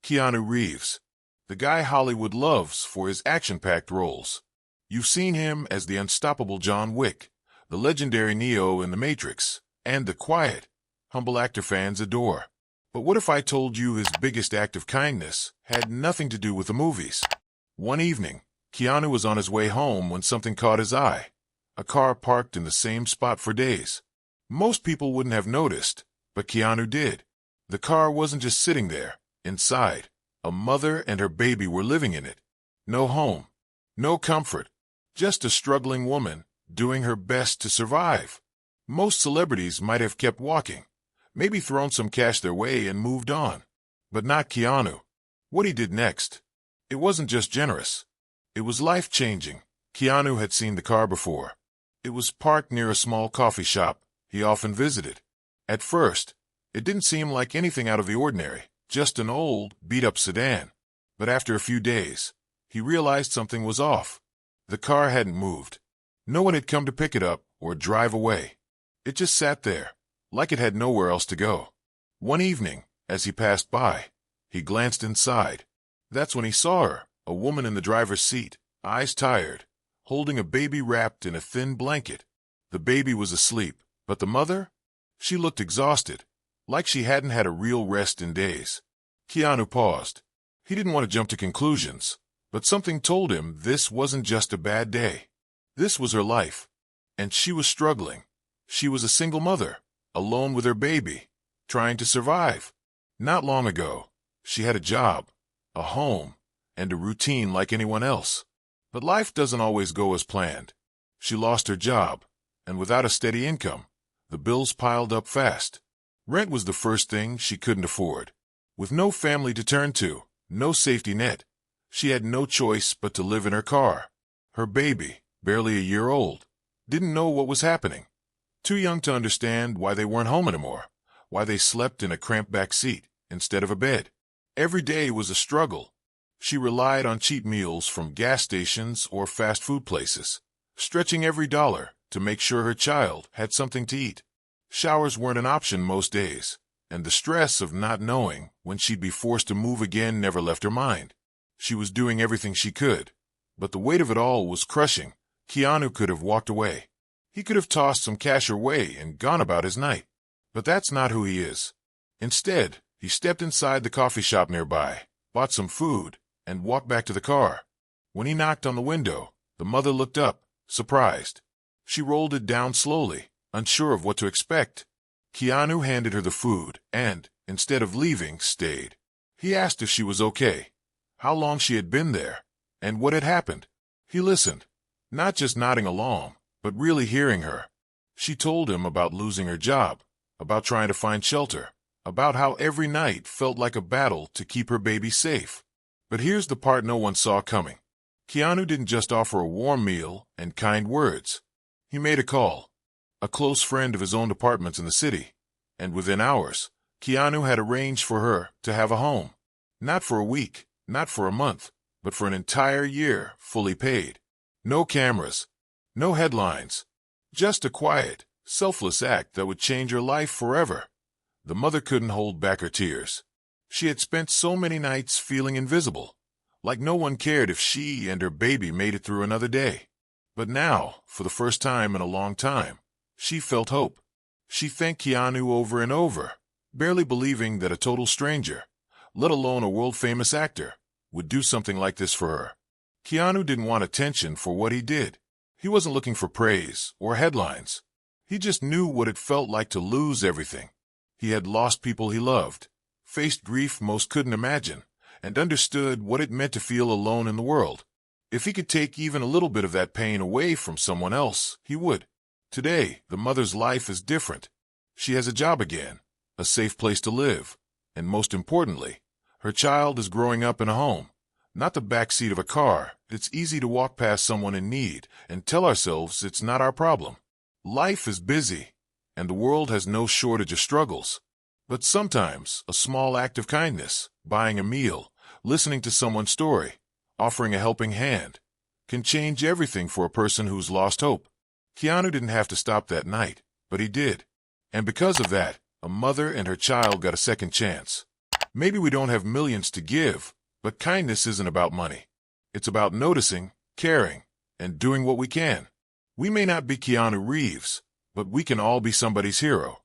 Keanu Reeves, the guy Hollywood loves for his action-packed roles. You've seen him as the unstoppable John Wick, the legendary Neo in The Matrix, and the quiet, humble actor fans adore. But what if I told you his biggest act of kindness had nothing to do with the movies? One evening, Keanu was on his way home when something caught his eye. A car parked in the same spot for days. Most people wouldn't have noticed, but Keanu did. The car wasn't just sitting there. Inside, a mother and her baby were living in it. No home, no comfort, just a struggling woman doing her best to survive. Most celebrities might have kept walking, maybe thrown some cash their way and moved on. But not Keanu. What he did next, it wasn't just generous. It was life-changing. Keanu had seen the car before. It was parked near a small coffee shop he often visited. At first, it didn't seem like anything out of the ordinary, just an old, beat-up sedan. But after a few days, he realized something was off. The car hadn't moved. No one had come to pick it up or drive away. It just sat there, like it had nowhere else to go. One evening, as he passed by, he glanced inside. That's when he saw her, a woman in the driver's seat, eyes tired, holding a baby wrapped in a thin blanket. The baby was asleep, but the mother? She looked exhausted, like she hadn't had a real rest in days. Keanu paused. He didn't want to jump to conclusions, but something told him this wasn't just a bad day. This was her life, and she was struggling. She was a single mother, alone with her baby, trying to survive. Not long ago, she had a job, a home, and a routine like anyone else. But life doesn't always go as planned. She lost her job, and without a steady income, the bills piled up fast. Rent was the first thing she couldn't afford. With no family to turn to, no safety net, she had no choice but to live in her car. Her baby, barely a year old, didn't know what was happening. Too young to understand why they weren't home anymore, why they slept in a cramped back seat instead of a bed. Every day was a struggle. She relied on cheap meals from gas stations or fast food places, stretching every dollar to make sure her child had something to eat. Showers weren't an option most days, and the stress of not knowing when she'd be forced to move again never left her mind. She was doing everything she could, but the weight of it all was crushing. Keanu could have walked away. He could have tossed some cash her way and gone about his night. But that's not who he is. Instead, he stepped inside the coffee shop nearby, bought some food, and walked back to the car. When he knocked on the window, the mother looked up, surprised. She rolled it down slowly, unsure of what to expect. Keanu handed her the food and, instead of leaving, stayed. He asked if she was okay, how long she had been there, and what had happened. He listened, not just nodding along, but really hearing her. She told him about losing her job, about trying to find shelter, about how every night felt like a battle to keep her baby safe. But here's the part no one saw coming. Keanu didn't just offer a warm meal and kind words. He made a call. A close friend of his owned apartments in the city, and within hours, Keanu had arranged for her to have a home. Not for a week, not for a month, but for an entire year, fully paid. No cameras, no headlines, just a quiet, selfless act that would change her life forever. The mother couldn't hold back her tears. She had spent so many nights feeling invisible, like no one cared if she and her baby made it through another day. But now, for the first time in a long time, she felt hope. She thanked Keanu over and over, barely believing that a total stranger, let alone a world-famous actor, would do something like this for her. Keanu didn't want attention for what he did. He wasn't looking for praise or headlines. He just knew what it felt like to lose everything. He had lost people he loved, faced grief most couldn't imagine, and understood what it meant to feel alone in the world. If he could take even a little bit of that pain away from someone else, he would. Today, the mother's life is different. She has a job again, a safe place to live, and most importantly, her child is growing up in a home, not the backseat of a car. It's easy to walk past someone in need and tell ourselves it's not our problem. Life is busy, and the world has no shortage of struggles. But sometimes, a small act of kindness, buying a meal, listening to someone's story, offering a helping hand, can change everything for a person who's lost hope. Keanu didn't have to stop that night, but he did. And because of that, a mother and her child got a second chance. Maybe we don't have millions to give, but kindness isn't about money. It's about noticing, caring, and doing what we can. We may not be Keanu Reeves, but we can all be somebody's hero.